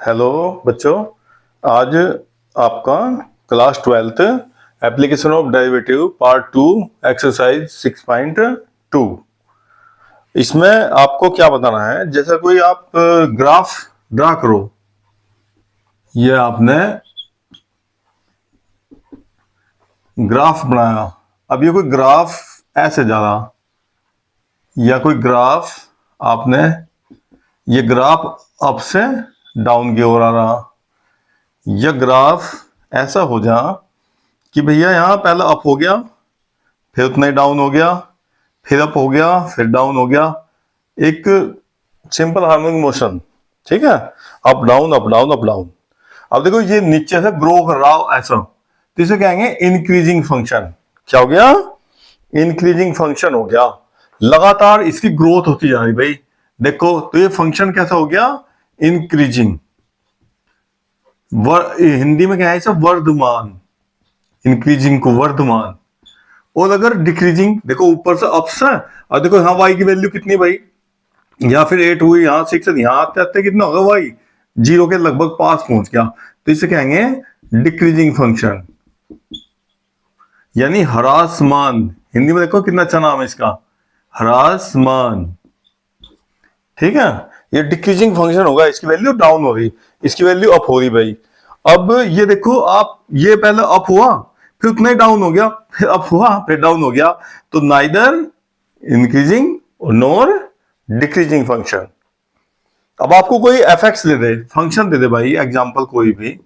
Hello बच्चों, आज आपका class 12th application of derivative part 2 exercise 6.2। इसमें आपको क्या बताना है, जैसा कोई आप ग्राफ ड्रा करो। ये आपने ग्राफ बनाया। अब ये कोई ग्राफ ऐसे जा रहा, या कोई ग्राफ आपने ये ग्राफ अप से डाउन की ओर आ रहा, या ग्राफ ऐसा हो जा कि भैया यहाँ पहले अप हो गया, फिर उतना ही डाउन हो गया, फिर अप हो गया, फिर डाउन हो गया। एक सिंपल हार्मोनिक मोशन, ठीक है, up down up down up down. अब देखो ये नीचे से ग्रो कर रहा हो ऐसा, तो इसे कहेंगे इंक्रीजिंग फंक्शन। क्या हो गया? इंक्रीजिंग फंक्शन हो गया। लगातार इसकी ग्रोथ होती जा रही भाई। देखो तो ये फंक्शन कैसा हो गया? इंक्रीजिंग। हिंदी में क्या है इसे? वर्धमान। इंक्रीजिंग को वर्धमान। और अगर डिक्रीजिंग, देखो ऊपर से अप्स है, और देखो यहाँ वाई की वैल्यू कितनी भाई, या फिर 8 हुई, यहाँ 6 है, यहाँ आते आते कितना होगा वाई? 0 के लगभग पास पहुंच गया, तो इसे कहेंगे डिक्रीजिंग फंक्शन, यानी ह्रासमान। हिंदी में देखो कितना अच्छा नाम है इसका, ह्रासमान। ठीक है, ये डिक्रीजिंग फंक्शन होगा। इसकी वैल्यू डाउन हो रही, इसकी वैल्यू अप हो रही भाई। अब ये देखो आप, ये पहले अप हुआ, फिर उतना ही डाउन हो गया, फिर अप हुआ, फिर डाउन हो गया, तो neither increasing nor decreasing function. अब आपको कोई एफ एक्स दे दे, फंक्शन दे दे भाई, एग्जाम्पल कोई भी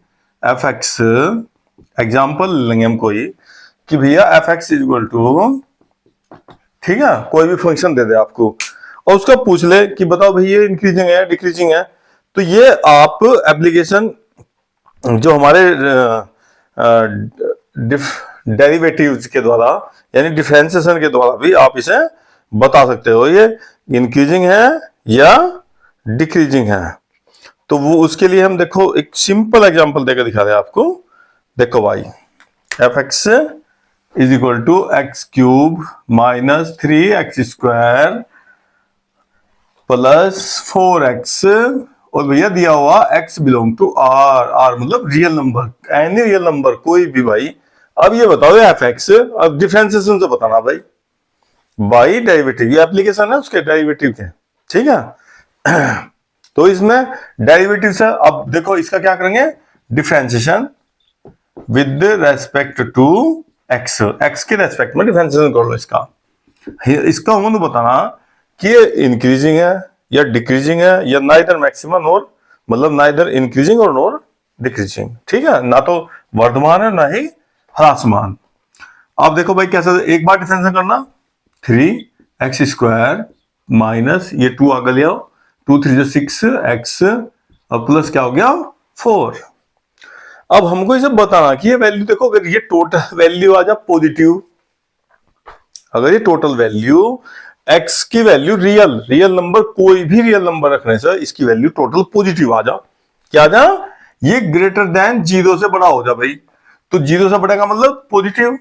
एफ एक्स, एग्जाम्पल लेंगे हम कोई कि भैया F X is equal to, ठीक है, कोई भी फंक्शन दे दे आपको, और उसका पूछ ले कि बताओ भाई ये इंक्रीजिंग है डिक्रीजिंग है। तो ये आप एप्लीकेशन जो हमारे डेरिवेटिव्स के द्वारा, यानी डिफरेंशिएशन के द्वारा भी आप इसे बता सकते हो ये इंक्रीजिंग है या डिक्रीजिंग है। तो वो उसके लिए हम देखो एक सिंपल एग्जांपल देकर दिखा रहे हैं आपको। देखो भाई, F X is equal to X cube minus 3x square plus 4x, और भैया दिया हुआ x belong to r, r मतलब real number, any real number कोई भी भाई। अब ये बताओ एफ एक्स, अब डिफरेंशिएशन से बताना भाई, बाई डेरिवेटिव, ये एप्लीकेशन है उसके डेरिवेटिव के, ठीक है। तो इसमें डेरिवेटिव से अब देखो इसका क्या करेंगे, differentiation with respect to X, X के रेस्पेक्ट में डिफरेंशिएशन कर लो इसका। इसका उन्होंने बताना कि ये इंक्रीजिंग है या डिक्रीजिंग है, या नाइदर मैक्सिमम और, मतलब नाइदर इंक्रीजिंग और नॉर डिक्रीजिंग, ठीक है, ना तो वर्धमान है ना ही ह्रासमान। अब देखो भाई कैसे, एक बार डिफरेंशिएशन करना, 3x स्क्वायर माइनस ये 2 आगे ले आओ, 2 3 6x, और प्लस क्या हो गया 4। अब हमको इसे बताना कि ये वैल्यू देखो, अगर ये टोटल वैल्यू आ जा पॉजिटिव, अगर ये टोटल वैल्यू x की वैल्यू रियल नंबर, कोई भी रियल नंबर रखने से इसकी वैल्यू टोटल पॉजिटिव आ जा, क्या आ जा, ये ग्रेटर देन 0 से बड़ा हो जा भाई, तो 0 से बढ़ेगा मतलब पॉजिटिव,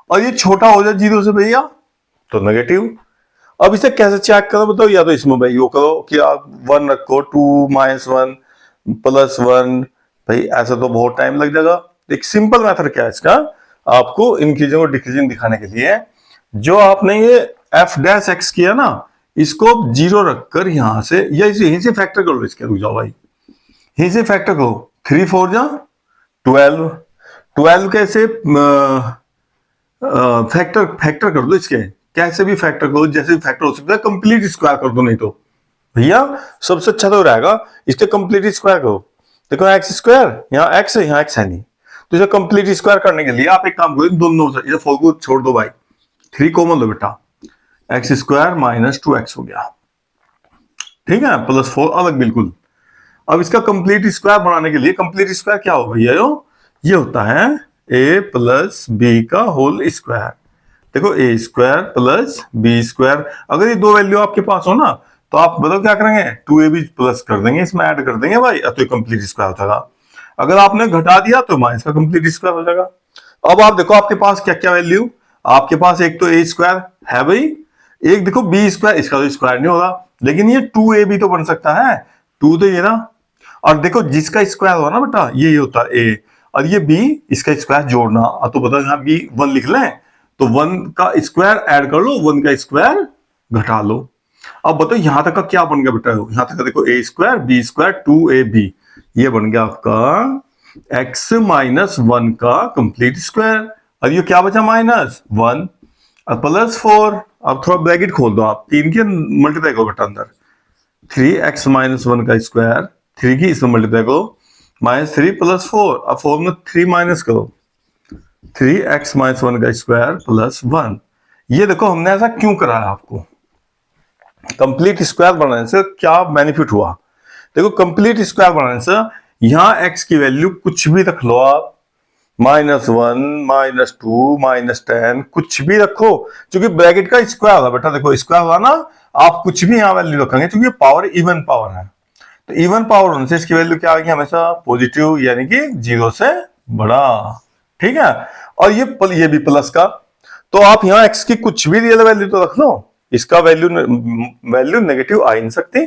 और ये छोटा हो जाए 0 से भैया तो नेगेटिव। अब इसे कैसे चेक करो बताओ, या तो इसमें भाई वो करो कि आप 1 रखो, 2 - 1 +1, भाई ऐसा तो बहुत टाइम लग जाएगा। एक सिंपल मेथड क्या है इसका, आपको इंक्रीजिंग और डिक्रीजिंग दिखाने के लिए, जो आपने ये एफ डैश एक्स किया ना, इसको 0 रखकर यहां से, या इसे यहीं से फैक्टर कर लो, इसके रुक जाओ भाई, यहीं से फैक्टर करो, 3 4 जा 12, 12 कैसे फैक्टर कर दो इसके, कैसे भी फैक्टर करो, जैसे भी फैक्टर हो सकता है, कंप्लीट स्क्वायर कर दो, नहीं तो भैया सबसे अच्छा तो रहेगा इसके कंप्लीट स्क्वायर करो। देखो एक्स स्क्वायर, यहाँ एक्स है, यहाँ एक्स है नहीं, तो इसे कंप्लीट स्क्वायर करने के लिए आप एक काम करो, दोनों से इसे 4 को छोड़ दो भाई, 3 कॉमन लो बेटा, एक्स स्क्वायर माइनस 2x हो गया, ठीक है, प्लस 4 अलग बिल्कुल। अब इसका कंप्लीट स्क्वायर बनाने के लिए, कंप्लीट स्क्वायर क्या हो भैया, ये होता है a प्लस बी का होल स्क्वायर। देखो a square plus B square, अगर ये दो वैल्यू आपके पास हो ना, तो आप बताओ क्या करेंगे, 2ab प्लस कर देंगे, इसमें ऐड कर देंगे भाई, तो ये कंप्लीट स्क्वायर हो जाएगा। अगर आपने घटा दिया तो माइनस का कंप्लीट स्क्वायर हो जाएगा। अब आप देखो आपके पास क्या क्या वैल्यू, आपके पास एक तो a स्क्वायर है भाई, एक देखो बी स्क्वायर, इसका तो स्क्वायर नहीं होगा, लेकिन ये 2ab तो बन सकता है, 2 तो ये ना, और देखो जिसका स्क्वायर हुआ ना बेटा ये होता है ए, और ये बी, इसका स्क्वायर जोड़ना। अब तो बताओ यहाँ बी 1 लिख लें, तो 1 का स्क्वायर ऐड कर लो, 1 का स्क्वायर घटा लो। अब बताओ यहां तक का क्या बन गया बेटा, यहां तक का देखो ए स्क्वायर बी स्क्वायर 2ab, ये बन गया आपका x माइनस 1 का कंप्लीट स्क्वायर। और ये क्या बचा माइनस 1 और प्लस 4। अब थोड़ा ब्रैकेट खोल दो आप, 3 के मल्टीप्लाई करो बेटा अंदर, 3x माइनस 1 का स्क्वायर, 3 की इसमें मल्टीप्लाई करो, माइनस 3 प्लस 4, अब 4 में 3 माइनस करो, 3x माइनस 1 का स्क्वायर प्लस 1। ये देखो हमने ऐसा क्यों कराया आपको, कंप्लीट स्क्वायर बनाने से क्या बेनिफिट हुआ। देखो कंप्लीट स्क्वायर बनाने से यहां x की वैल्यू कुछ भी रख लो आप, -1 -2 -10 कुछ भी रखो, क्योंकि ब्रैकेट का स्क्वायर हुआ बेटा, देखो स्क्वायर हुआ ना, आप कुछ भी यहां वैल्यू रखेंगे क्योंकि पावर इवन पावर है। तो इवन पावर होने से इसकी वैल्यू क्या आएगी हमेशा पॉजिटिव, यानी कि 0 से बड़ा। ठीक है, और ये भी प्लस का, तो आप यहां x की कुछ भी रियल वैल्यू तो रख लो, इसका वैल्यू नेगेटिव आ ही नहीं सकती।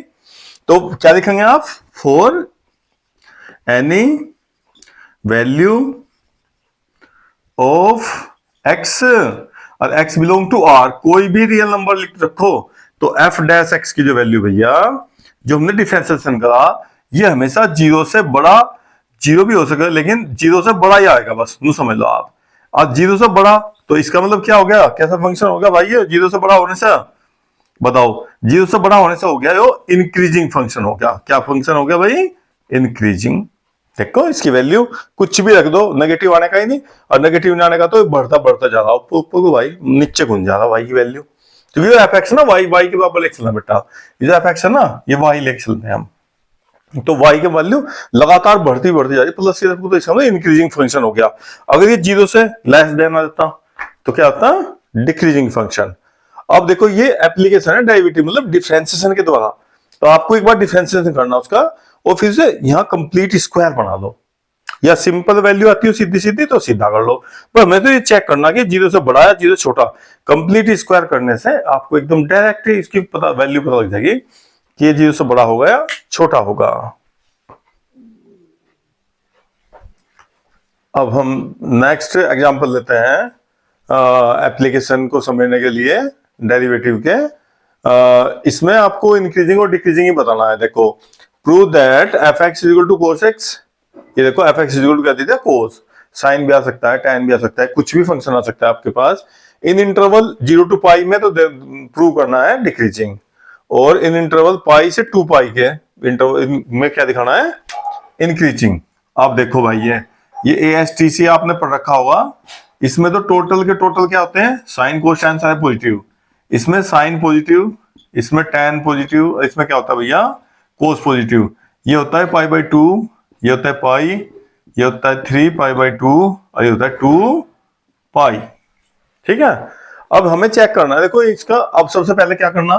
तो क्या लिखेंगे आप, for any value of x, और x बिलोंग टू r, कोई भी रियल नंबर लिख रखो, तो f डैश x की जो वैल्यू भैया जो हमने डिफरेंशिएशन करा, ये हमेशा 0 से बड़ा, 0 भी हो सके लेकिन 0 से बड़ा ही आएगा, बस यूं समझ लो आप। और 0 से बड़ा तो इसका मतलब क्या हो गया, कैसा फंक्शन हो गया भाई, ये 0 से बड़ा होने से, बताओ 0 से बड़ा होने से हो गया यो इंक्रीजिंग फंक्शन हो गया। क्या फंक्शन हो गया भाई, इंक्रीजिंग। देखो इसकी वैल्यू कुछ भी रख दो, नेगेटिव आने का ही नहीं, और नेगेटिव नहीं आने का तो बढ़ता बढ़ता जा रहा ऊपर ऊपर को भाई, नीचे घुस जा रहा भाई की वैल्यू, क्योंकि एफ एक्स ना वाई के बराबर लेके चलना बेटा, ये जो एफ एक्स है ना ये वाई लेके चलते हैं हम, तो वाई की वैल्यू लगातार बढ़ती बढ़ती जा रही है, प्लस की तरफ, तो इसका मतलब इंक्रीजिंग फंक्शन हो गया। अगर ये 0 से लेस देन आ जाता तो क्या होता, डिक्रीजिंग फंक्शन। अब देखो ये एप्लीकेशन है डेरिवेटिव मतलब डिफरेंशिएशन के द्वारा, तो आपको एक बार डिफरेंशिएशन करना उसका, और फिर से यहाँ कंप्लीट स्क्वायर बना लो, या सिंपल वैल्यू आती है सीधी सीधी तो सीधा कर लो, पर हमें तो ये चेक करना कि 0 से बड़ा या 0 से छोटा। कंप्लीट स्क्वायर करने से आपको एकदम डायरेक्ट इसकी वैल्यू पता लग जाएगी कि ये 0 से बड़ा होगा या छोटा होगा। अब हम नेक्स्ट एग्जांपल लेते हैं एप्लीकेशन को समझने के लिए डेरिवेटिव के। इसमें आपको इंक्रीजिंग और डिक्रीजिंग ही बताना है। देखो prove that F X is equal to cos X, ये देखो F X is equal to क्या दीजिए कोस, साइन भी आ सकता है टैन भी आ सकता है, कुछ भी फंक्शन आ सकता है आपके पास। इन इंटरवल 0 to पाई में तो प्रूव करना है डिक्रीजिंग, और इन इंटरवल पाई से 2 पाई के इंटरवल में क्या दिखाना है, इंक्रीजिंग। आप देखो भाई ये ASTC आपने पढ़ रखा होगा, इसमें तो टोटल के टोटल क्या होते हैं, sine cos tan sine positive, इसमें साइन पॉजिटिव, इसमें टैन पॉजिटिव, इसमें क्या होता है भैया कोस पॉजिटिव। ये होता है पाई बाई 2, ये होता है पाई, ये होता है 3 पाई बाई 2, और ये होता है 2 पाई। ठीक है, अब हमें चेक करना है, देखो इसका अब सबसे पहले क्या करना,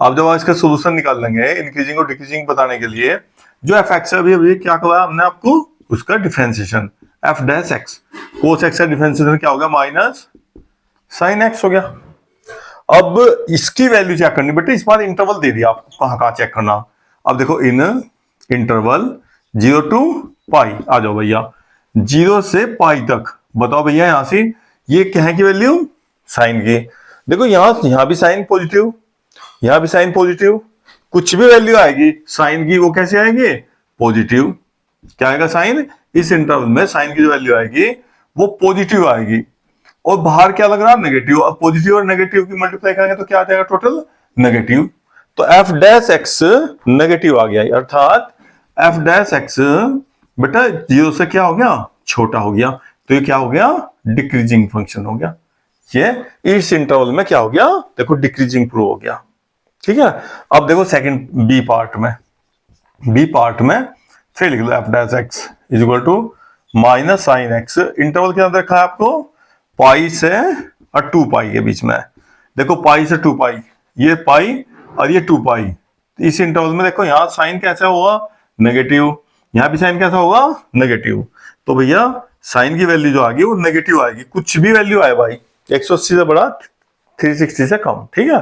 आप जब इसका सोल्यूशन निकाल लेंगे इंक्रीजिंग और डिक्रीजिंग बताने के लिए, जो एफ एक्स है अभी क्या करवाया हमने आपको, उसका differentiation F dash x, cos x का डिफरेंशिएशन क्या हो गया माइनस साइन एक्स हो गया। अब इसकी वैल्यू चेक करनी बेटे, इस बार इंटरवल दे दिया आपको, कहाँ चेक करना। अब देखो इन इंटरवल 0 to पाई, आ जाओ भैया 0 से पाई तक, बताओ भैया यहां से ये क्या है की वैल्यू, साइन की। देखो यहां भी साइन पॉजिटिव, यहां भी साइन पॉजिटिव, कुछ भी वैल्यू आएगी साइन की वो कैसे आएगी पॉजिटिव। क्या आएगा साइन, इस इंटरवल में साइन की जो वैल्यू आएगी वो पॉजिटिव आएगी, और बाहर क्या लग रहा है नेगेटिव। अब पॉजिटिव और नेगेटिव की मल्टीप्लाई करेंगे तो क्या आ जाएगा टोटल नेगेटिव, तो एफ डैश एक्स नेगेटिव आ गया, अर्थात एफ डैश एक्स बेटा 0 से क्या हो गया छोटा हो गया, तो ये क्या हो गया डिक्रीजिंग फंक्शन हो गया। ये इस इंटरवल में क्या हो गया, देखो डिक्रीजिंग प्रूव हो गया। ठीक है, अब देखो सेकंड बी पार्ट में फिर लिख लो F dash X is equal to minus sine X, interval क्या रखा है आपको पाई से और 2 पाई के बीच में। देखो पाई से 2 पाई, ये पाई और ये 2 पाई, इस इंटरवल में देखो यहाँ साइन कैसा होगा नेगेटिव, यहाँ भी साइन कैसा होगा नेगेटिव, तो भैया साइन की वैल्यू जो आएगी वो नेगेटिव आएगी, कुछ भी वैल्यू आए भाई 180 से बड़ा 360 से कम। ठीक है,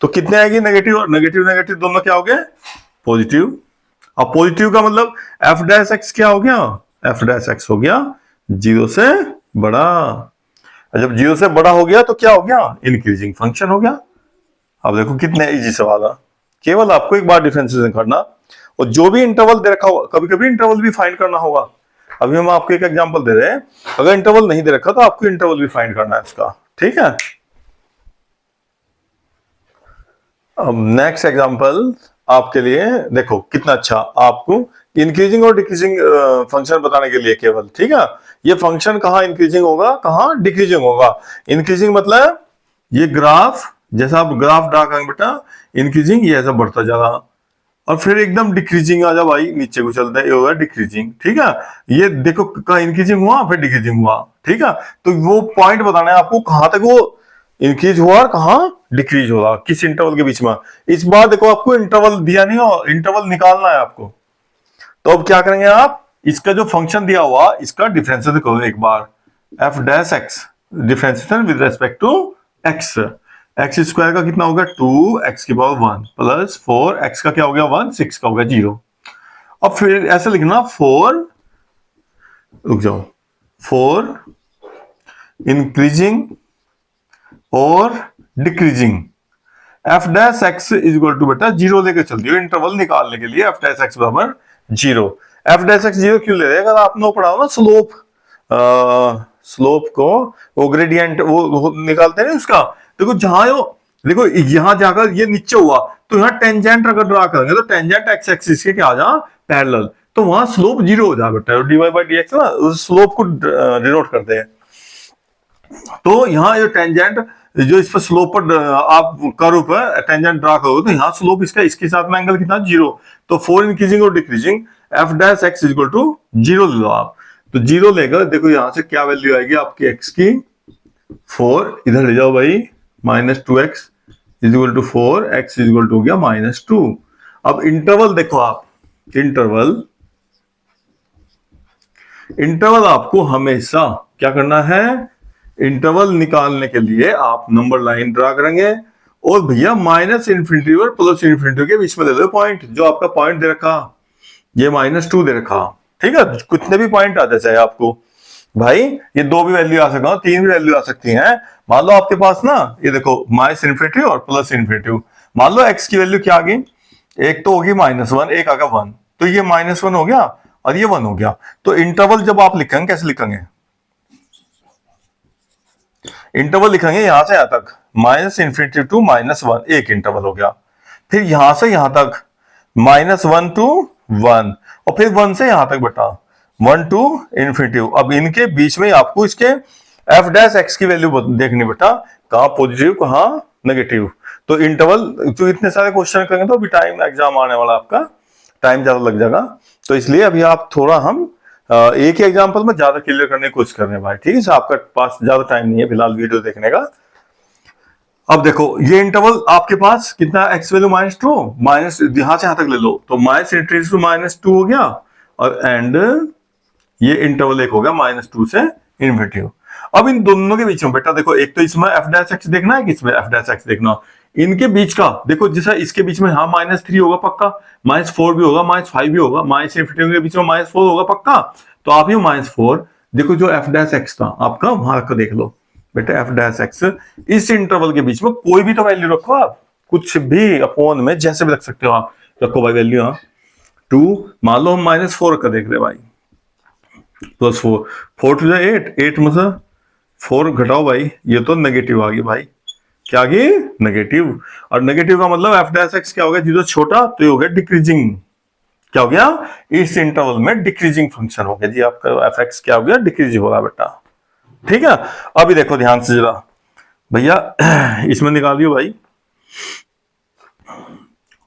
तो कितने आएगी नेगेटिव, और नेगेटिव नेगेटिव दोनों क्या हो गए पॉजिटिव। अब पॉजिटिव का मतलब एफ डैश एक्स क्या हो गया, एफ डैश एक्स हो गया 0 से बड़ा। जब 0 से बड़ा हो गया तो क्या हो गया, इंक्रीजिंग फंक्शन हो गया। अब देखो कितने इजी सवाल है, केवल आपको एक बार डिफरेंशिएशन करना और जो भी इंटरवल दे रखा होगा, कभी कभी इंटरवल भी फाइंड करना होगा। अभी हम आपको एक एग्जांपल दे रहे हैं, अगर इंटरवल नहीं दे रखा तो आपको इंटरवल भी फाइंड करना है इसका, ठीक है। अब नेक्स्ट एग्जांपल आपके लिए देखो कितना अच्छा, आपको इंक्रीजिंग और डिक्रीजिंग फंक्शन बताने के लिए केवल, ठीक है। ये फंक्शन कहाँ इंक्रीजिंग होगा, कहाँ डिक्रीजिंग होगा। इंक्रीजिंग मतलब ये ग्राफ, जैसा आप ग्राफ ड्रा करेंगे बेटा, इंक्रीजिंग ये ऐसा बढ़ता जा रहा, और फिर एकदम डिक्रीजिंग आ जा भाई, नीचे को चलता है, ये होगा डिक्रीजिंग, ठीक है। ये देखो कहाँ इंक्रीजिंग हुआ फिर डिक्रीजिंग हुआ, ठीक है। तो वो पॉइंट बताना है आपको, कहां तक वो इंक्रीज हुआ और कहां डिक्रीज होगा, किस इंटरवल के बीच में। इस बार देखो आपको इंटरवल दिया नहीं हो, इंटरवल निकालना है आपको। तो अब क्या करेंगे आप, इसका जो फंक्शन दिया हुआ इसका डिफरेंशिएशन करो एक बार, F dash X, differentiation with respect to X. X square का कितना होगा 2 एक्स की पावर 1 प्लस 4 एक्स का क्या हो गया 1, 6 का हो गया 0। अब फिर ऐसे लिखना 4, रुक जाओ, 4 इंक्रीजिंग और decreasing, F dash X is equal to बेटा 0 लेकर चलती हो इंटरवल निकालने के लिए, एफ डैश एक्स बराबर 0। एफ डैश एक्स 0 क्यों ले रहे हैं, अगर आपने पढ़ा हो ना स्लोप, स्लोप को वो ग्रेडियंट वो निकालते हैं ना उसका, देखो जहां देखो यहां जाकर ये नीचे हुआ तो यहाँ टेंजेंट अगर ड्रा करेंगे तो टेंजेंट एक्स एक्सिस के क्या आ जा पैरेलल, तो वहां स्लोप 0 हो जाए बेटा, dy बाई dx ना उस स्लोप को डिनोट करते हैं। तो यहाँ ये टेंजेंट जो इस पर स्लोप पर आप कर्व पर टेंजेंट ड्रा करोगे तो यहाँ स्लोप इसका इसके साथ में एंगल कितना 0, तो 4 इंक्रीजिंग और decreasing F dash X equal to 0 ले लो आप। तो 0 लेकर देखो यहां से क्या वैल्यू आएगी आपकी एक्स की, 4 इधर ले जाओ भाई, minus 2x is equal to 4, X is equal to हो गया -2। अब इंटरवल देखो आप, इंटरवल आपको हमेशा क्या करना है, इंटरवल निकालने के लिए आप नंबर लाइन ड्रा करेंगे और भैया -∞ और +∞ के बीच में ले लो पॉइंट, जो आपका पॉइंट दे रखा ये -2 दे रखा, ठीक है। कितने भी पॉइंट आते चाहे आपको भाई, ये 2 भी वैल्यू आ सकता है, 3 भी वैल्यू आ सकती हैं। मान लो आपके पास ना ये देखो -∞ और +∞, मान लो x की वैल्यू क्या आ गई, एक तो होगी -1, एक आ गया 1, तो ये -1 हो गया और ये 1 हो गया। तो इंटरवल जब आप लिखेंगे कैसे लिखेंगे, इंटरवल लिखेंगे यहां से यहां तक -∞ टू -1 एक इंटरवल हो गया, फिर यहां से यहां तक -1 टू 1 और फिर 1 से यहां तक बेटा 1 टू ∞। अब इनके बीच में आपको इसके एफ डैश एक्स की वैल्यू देखनी बेटा, कहां पॉजिटिव कहां नेगेटिव। तो इंटरवल तो इतने सारे क्वेश्चन करेंगे तो अभी टाइम एग्जाम आने वाला, आपका टाइम ज्यादा लग जाएगा, तो इसलिए अभी आप थोड़ा हम एक ही एग्जांपल में ज्यादा क्लियर करने की कोशिश कर रहे हैं भाई, ठीक है। आपका पास ज्यादा टाइम नहीं है फिलहाल वीडियो देखने का। अब देखो ये इंटरवल आपके पास कितना एक्स वैल्यू -2, माइनस यहां से यहां तक ले लो तो -∞ टू -2 हो गया, और एंड ये इंटरवल एक हो गया -2 से ∞। अब इन दोनों के बीच में बेटा देखो, एक तो इसमें एफ डैश एक्स देखना है, किसमें एफ डैश एक्स देखना, इनके बीच का देखो, जैसा इसके बीच में हाँ -3 होगा पक्का, -4 भी होगा, -5 भी होगा, -∞ के बीच में -4 होगा पक्का। तो आप ये -4 देखो, जो एफ डैश एक्स था आपका वहां का देख लो बेटा, एफ डैश एक्स इस इंटरवल के बीच में कोई भी तो वैल्यू रखो आप, कुछ भी अपॉन में जैसे भी रख सकते हो आप, रखो भाई वैल्यू। हाँ 2 मान लो हम -4 का देख रहे भाई, +4, 4 टू 8, 8 में से 4 घटाओ भाई, ये तो नेगेटिव आ गई भाई, क्या आ गई नेगेटिव। और नेगेटिव का मतलब एफ डैश एक्स क्या हो गया, जीरो छोटा तो ये हो गया डिक्रीजिंग, क्या हो गया इस इंटरवल में डिक्रीजिंग फंक्शन हो गया जी आपका, एफ एक्स क्या हो गया डिक्रीज होगा बेटा, ठीक है। अभी देखो ध्यान से जरा भैया, इसमें निकालियो भाई,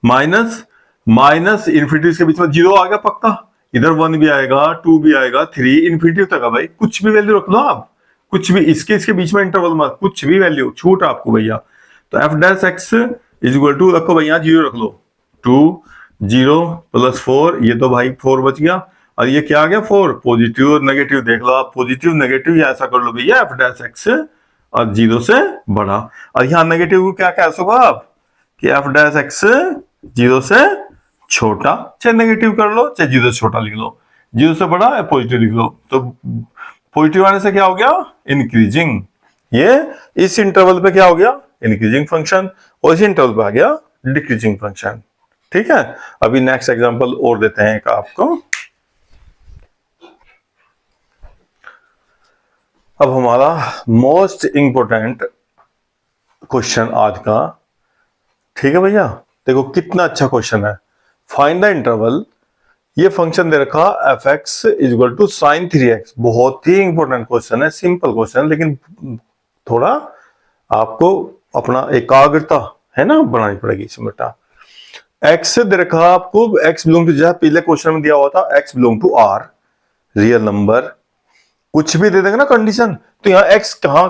माइनस इन्फिनिटी के बीच में 0 आ गया पक्का, इधर 1 भी आएगा, 2 भी आएगा, 3 इन्फिनिटी तक है भाई, कुछ भी वैल्यू रख लो आप, कुछ भी इसके बीच में इंटरवल में कुछ भी वैल्यू छूट आपको भैया। तो F dash X is equal to रखो भैया 0 रख लो, 2 0 +4, ये तो भाई 4 बच गया, और ये क्या आ गया 4, पॉजिटिव और नेगेटिव देख लो आप, पॉजिटिव नेगेटिव या ऐसा कर लो भैया, एफ डैश एक्स और 0 से बड़ा, और यहाँ नेगेटिव क्या कह सको आप कि एफ डैश एक्स 0 से छोटा, चाहे नेगेटिव कर लो चाहे जीरो से छोटा लिख लो, जीरो से बड़ा या पॉजिटिव लिख लो। तो पॉजिटिव आने से क्या हो गया, इंक्रीजिंग। ये इस इंटरवल पे क्या हो गया, इंक्रीजिंग फंक्शन, और इस इंटरवल पे आ गया डिक्रीजिंग फंक्शन। ठीक है, अभी नेक्स्ट एग्जांपल और देते हैं एक आपको। अब हमारा मोस्ट इंपोर्टेंट क्वेश्चन आज का, ठीक है भैया, देखो कितना अच्छा क्वेश्चन है। फाइंड द इंटरवल, ये फंक्शन दे रखा F X is equal to sine 3x। बहुत ही इंपॉर्टेंट क्वेश्चन है, सिंपल क्वेश्चन है, लेकिन थोड़ा आपको अपना एकाग्रता है ना बनानी पड़ेगी इसमें बेटा। एक्स दे रखा आपको, एक्स बिलोंग टू, जैसा पहले क्वेश्चन में दिया हुआ था X belong to R, real number, कुछ भी दे देंगे ना कंडीशन, तो यहाँ एक्स कहां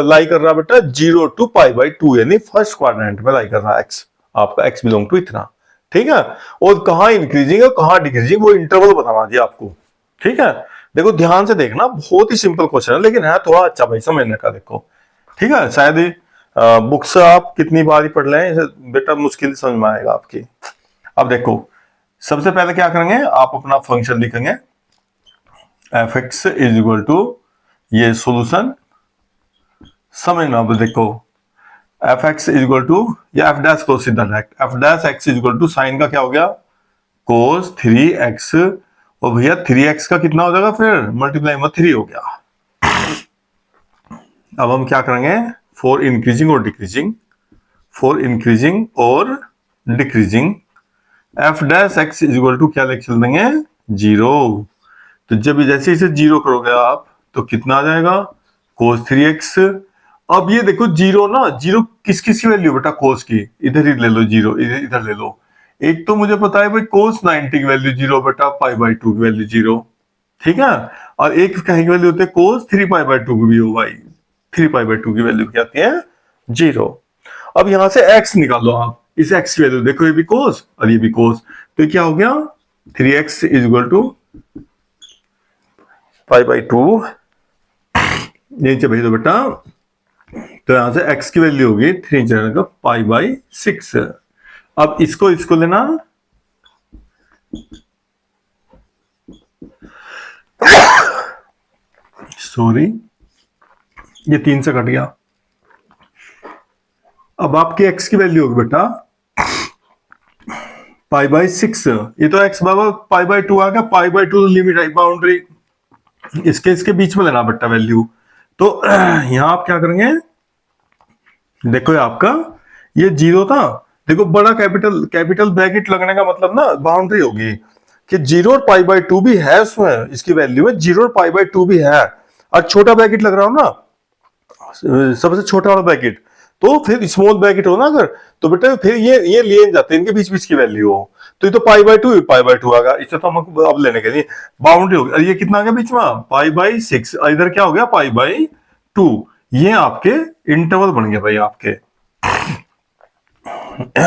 लाई कर रहा है बेटा, 0 to π/2, यानी फर्स्ट क्वाड्रेंट में लाई कर रहा है एक्स, आपका एक्स बिलोंग टू इतना। ठीक है, और कहां इंक्रीजिंग है कहां डिक्रीजिंग, वो इंटरवल बताना जी आपको। ठीक है, देखो ध्यान से देखना, बहुत ही सिंपल क्वेश्चन है, लेकिन है थोड़ा अच्छा भाई समझने का। देखो ठीक है, शायद बुक्स आप कितनी बार ही पढ़ लें बेटा, मुश्किल समझ में आएगा आपकी। अब देखो सबसे पहले क्या करेंगे, आप अपना फंक्शन लिखेंगे F X is equal to, ये सोल्यूशन समझना। अब देखो F X is equal to, या एफ डैश को सीधा direct, F dash X is equal to sine का क्या हो गया, कोस 3x, और भैया 3x का कितना हो जाएगा फिर मल्टीप्लाई में 3 हो गया। अब हम क्या करेंगे, फॉर इंक्रीजिंग और डिक्रीजिंग, फॉर इंक्रीजिंग और decreasing F dash X is equal to क्या लिख देंगे, 0। तो जब जैसे इसे 0 करोगे आप तो कितना आ जाएगा, कोस 3x। अब ये देखो 0 ना, 0 किस किस की वैल्यू बेटा, कोस की, इधर ही ले लो 0, इधर ले लो। एक तो मुझे पता है भाई कोस 90 की वैल्यू 0 बेटा, π/2 की वैल्यू 0। ठीक है, और एक कहीं की वैल्यू होती है कोस 3π/2 की भी हो भाई, 3π/2 की वैल्यू क्या आती है, 0। अब यहां से x निकालो आप, इस x की वैल्यू देखो, ये भी कोस और ये भी कोस, तो क्या हो गया 3x इज इक्वल टू π/2, नीचे भेज दो बेटा। तो यहां से x की वैल्यू होगी 3 का π/6। अब इसको लेना, सॉरी ये 3 से कट गया। अब आपकी x की वैल्यू होगी बेटा π/6, ये तो x बाबा π/2 आ गया, π/2 लिमिट है, बाउंड्री, इसके बीच में लेना बेटा वैल्यू। तो यहां आप क्या करेंगे, देखो ये आपका ये 0 था, देखो बड़ा कैपिटल ब्रैकेट लगने का मतलब ना बाउंड्री होगी कि 0 और π/2 भी है उसमें, इसकी वैल्यू में 0 और π/2 भी है, और छोटा ब्रैकेट लग रहा हो ना, सबसे छोटा वाला ब्रैकेट, तो फिर स्मॉल ब्रैकेट हो ना अगर, तो बेटा फिर ये लिए जाते हैं, इनके बीच बीच की वैल्यू हो, तो ये तो π/2 आ गया, इससे तो हम अब लेने के लिए बाउंड्री हो गया। ये कितना आ गया बीच में, π/6, इधर क्या हो गया π/2, ये आपके इंटरवल बन गया भाई आपके।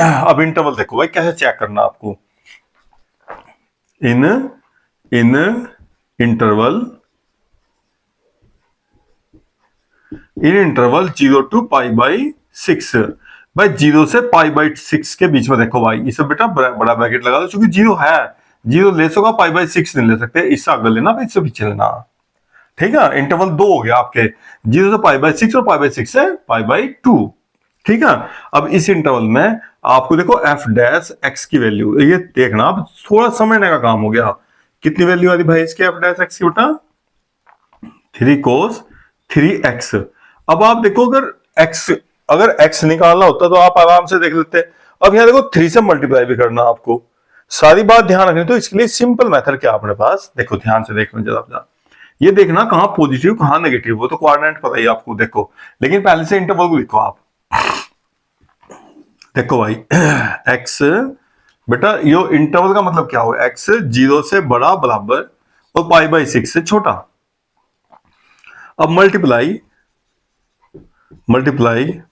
अब इंटरवल देखो भाई कैसे चेक करना आपको, इन इंटरवल 0 to π/6, भाई 0 से π/6 के बीच में देखो भाई, इसे बेटा बड़ा ब्रैकेट लगा दो, क्योंकि 0 है, 0 ले सको, π/6 नहीं ले सकते, इससे आगे लेना फिर इससे पीछे लेना। ठीक है, इंटरवल 2 हो गया आपके, 0 से π/6 और π/6 से π/2। ठीक है, अब इस इंटरवल में आपको देखो एफ डैश एक्स की वैल्यू, ये देखना अब थोड़ा समझने का काम हो गया, कितनी वैल्यू आ रही भाई इसके एफ डैश एक्स की बेटा, 3 cos 3x। अब आप देखो अगर x निकालना होता तो आप आराम से देख लेते। अब यहाँ देखो 3 से मल्टीप्लाई भी करना आपको, सारी बात ध्यान रखनी, तो इसके लिए सिंपल मेथड क्या अपने पास, देखो ध्यान से देखना जरा, ये देखना कहां पॉजिटिव कहां नेगेटिव, वो तो क्वाड्रेंट पता ही आपको, देखो लेकिन पहले से इंटरवल को लिखो आप। देखो भाई x बेटा, ये इंटरवल का मतलब क्या हो, x 0 से बड़ा बराबर और π/6 से छोटा। अब मल्टीप्लाई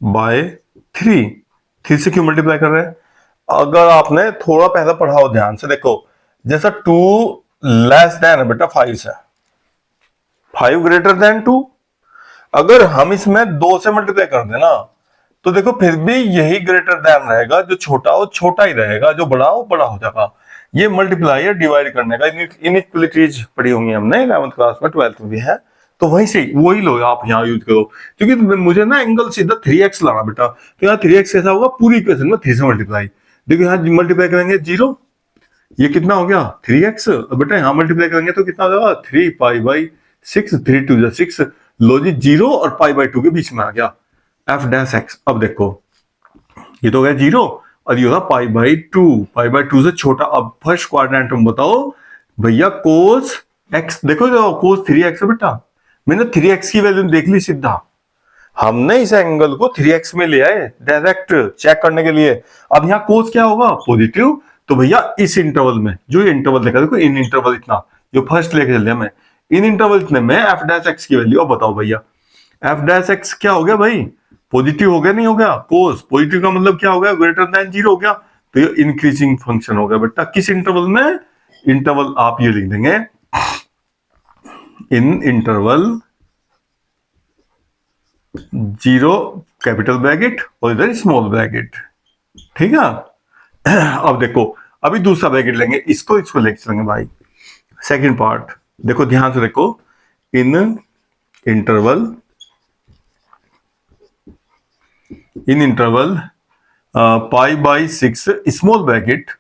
बाय 3 से क्यों मल्टीप्लाई कर रहे हैं, अगर आपने थोड़ा पहले पढ़ा हो ध्यान से, देखो जैसा 2 लेस देन है बेटा 5 से, 5 ग्रेटर देन 2, अगर हम इसमें 2 से मल्टीप्लाई कर देना तो देखो फिर भी यही ग्रेटर देन रहेगा, जो छोटा हो छोटा ही रहेगा, जो बड़ा हो बड़ा हो जाएगा। ये मल्टीप्लाई या डिवाइड करने का इनइक्वलिटीज पढ़ी होंगी हमने 11th क्लास में, 12th में भी है, तो वही से वही लो आप यहाँ यूज करो। क्योंकि मुझे ना एंगल सीधा 3x लाना बेटा, तो यहाँ 3x कैसा होगा, पूरी इक्वेशन में 3 से मल्टीप्लाई। देखो यहाँ मल्टीप्लाई करेंगे 0, ये कितना हो गया 3x, बेटा यहाँ मल्टीप्लाई करेंगे तो कितना हो जाएगा 3 पाई बाई 6, 3 2 6, लो जी 0 और पाई बाई 2 के बीच में आ गया f डैश x। अब देखो ये तो हो गया 0 और ये होगा पाई बाई 2 से छोटा। अब फर्स्ट क्वाड्रेंट में बताओ भैया कोस x, देखो कोस 3x है बेटा, मैंने 3x की वैल्यू देख ली सीधा, हमने इस एंगल को 3x में ले आए डायरेक्ट चेक करने के लिए। अब यहाँ कोस क्या होगा पॉजिटिव, तो भैया इस इंटरवल में, जो ये इंटरवल देखा देखो, इन इंटरवल इतना जो फर्स्ट लेके चल दिया मैं, इन इंटरवल इतने में f डैश x की वैल्यू। अब बताओ भैया f डैश x क्या हो गया भाई, पॉजिटिव हो गया नहीं हो गया, कोस पॉजिटिव का मतलब क्या हो गया, ग्रेटर देन 0 हो गया, तो ये इंक्रीजिंग फंक्शन हो गया बेटा। किस इंटरवल में, इंटरवल आप ये लिख देंगे इन इंटरवल 0 कैपिटल ब्रैकेट और इधर स्मॉल ब्रैकेट, ठीक है। अब देखो अभी दूसरा ब्रैकेट लेंगे, इसको लेके चलेंगे भाई। सेकंड पार्ट देखो ध्यान से देखो, इन interval pi by 6 small bracket,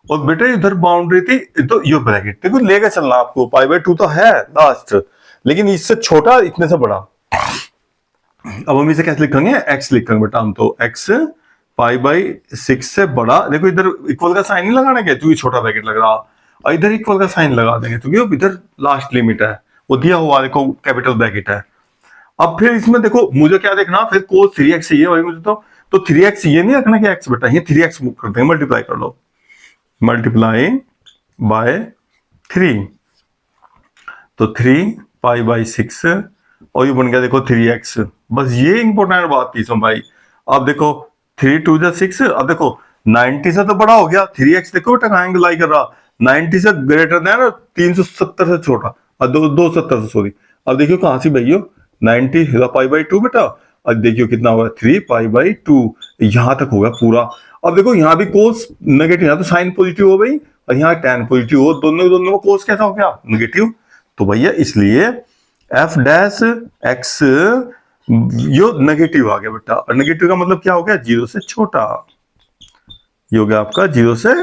और बेटा इधर बाउंड्री थी तो ये ब्रैकेट देखो लेके चलना आपको, पाई बाई 2 तो है लास्ट, लेकिन इससे छोटा इतने से बड़ा। अब हम इसे कैसे लिखेंगे, x लिखेंगे बेटा हम तो, x पाई बाई 6 से बड़ा। देखो इधर इक्वल का साइन नहीं लगाना क्या, क्योंकि छोटा ब्रैकेट लग रहा, और इधर इक्वल का साइन लगा देंगे क्योंकि इधर लास्ट लिमिट है, वो दिया हुआ देखो कैपिटल ब्रैकेट है। अब फिर इसमें देखो मुझे क्या देखना, फिर कोस 3x चाहिए भाई मुझे, तो 3x ये नहीं रखना कि x बेटा, ये 3x कर देंगे, मल्टीप्लाई कर लो, मल्टीप्लाई बाय 3, तो 3 पाई बाई 6 और ये बन गया देखो 3x। बस ये इंपॉर्टेंट बात थी इसमें भाई। अब देखो 3 2 6, अब देखो 90 से तो बड़ा हो गया 3x, देखो बेटा एंगल लाई कर रहा, 90 से ग्रेटर देन और 370 से छोटा, और 270 से सॉरी। अब देखियो कहां से भैया 90 पाई बाई 2 बेटा, अब देखियो कितना होगा 3 पाई बाई 2, यहां तक होगा पूरा। अब देखो यहाँ भी कोस नेगेटिव, यहाँ तो साइन पॉजिटिव हो गई और यहाँ टैन पॉजिटिव हो, दोनों में कोस कैसा हो गया नेगेटिव, तो भैया इसलिए f डैश x यो नेगेटिव आ गया बेटा, और नेगेटिव का मतलब क्या हो गया 0 से छोटा, ये हो गया आपका 0 से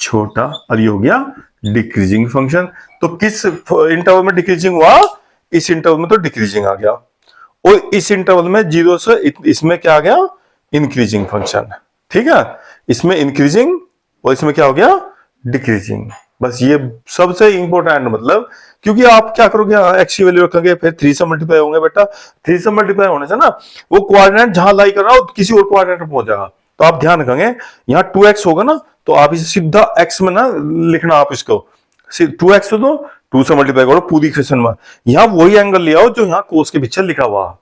छोटा, और ये हो गया डिक्रीजिंग फंक्शन। तो किस इंटरवल में डिक्रीजिंग हुआ, इस इंटरवल में तो डिक्रीजिंग आ गया, और इस इंटरवल में 0 से इसमें क्या आ गया इंक्रीजिंग फंक्शन, ठीक है, इसमें इंक्रीजिंग और इसमें क्या हो गया डिक्रीजिंग। बस ये सबसे इंपॉर्टेंट मतलब, क्योंकि आप क्या करोगे x की वैल्यू रखोगे फिर 3 से मल्टीप्लाई होंगे बेटा, 3 से मल्टीप्लाई होने से ना वो क्वाड्रेंट जहां लाई कर रहा हो किसी और क्वाड्रेंट में पहुंच जाएगा, तो आप ध्यान रखेंगे यहाँ 2x होगा ना, तो आप इसे सीधा x में ना लिखना, आप इसको 2x तो 2 से मल्टीप्लाई करो पूरी इक्वेशन में, यहाँ वही एंगल ले आओ जो यहाँ कोस के पीछे लिखा हुआ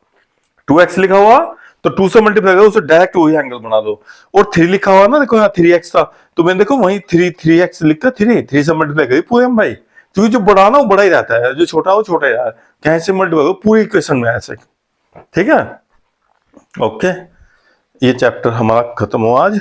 2x लिखा हुआ, तो 2 से मल्टीप्लाई करो उसे डायरेक्ट वही एंगल बना दो। और 3 लिखा हुआ ना, देखो यहाँ 3x था, तो मैंने देखो वही 3x लिखा, 3 से मल्टीप्लाई करी पूरे हम भाई, क्योंकि जो बड़ा ना वो बड़ा ही रहता है, जो छोटा वो छोटा ही रहता है, कैसे मल्टीप्लाई करो पूरी इक्वेशन में ऐसे, ठीक है। ओके, ये चैप्टर हमारा खत्म हुआ आज।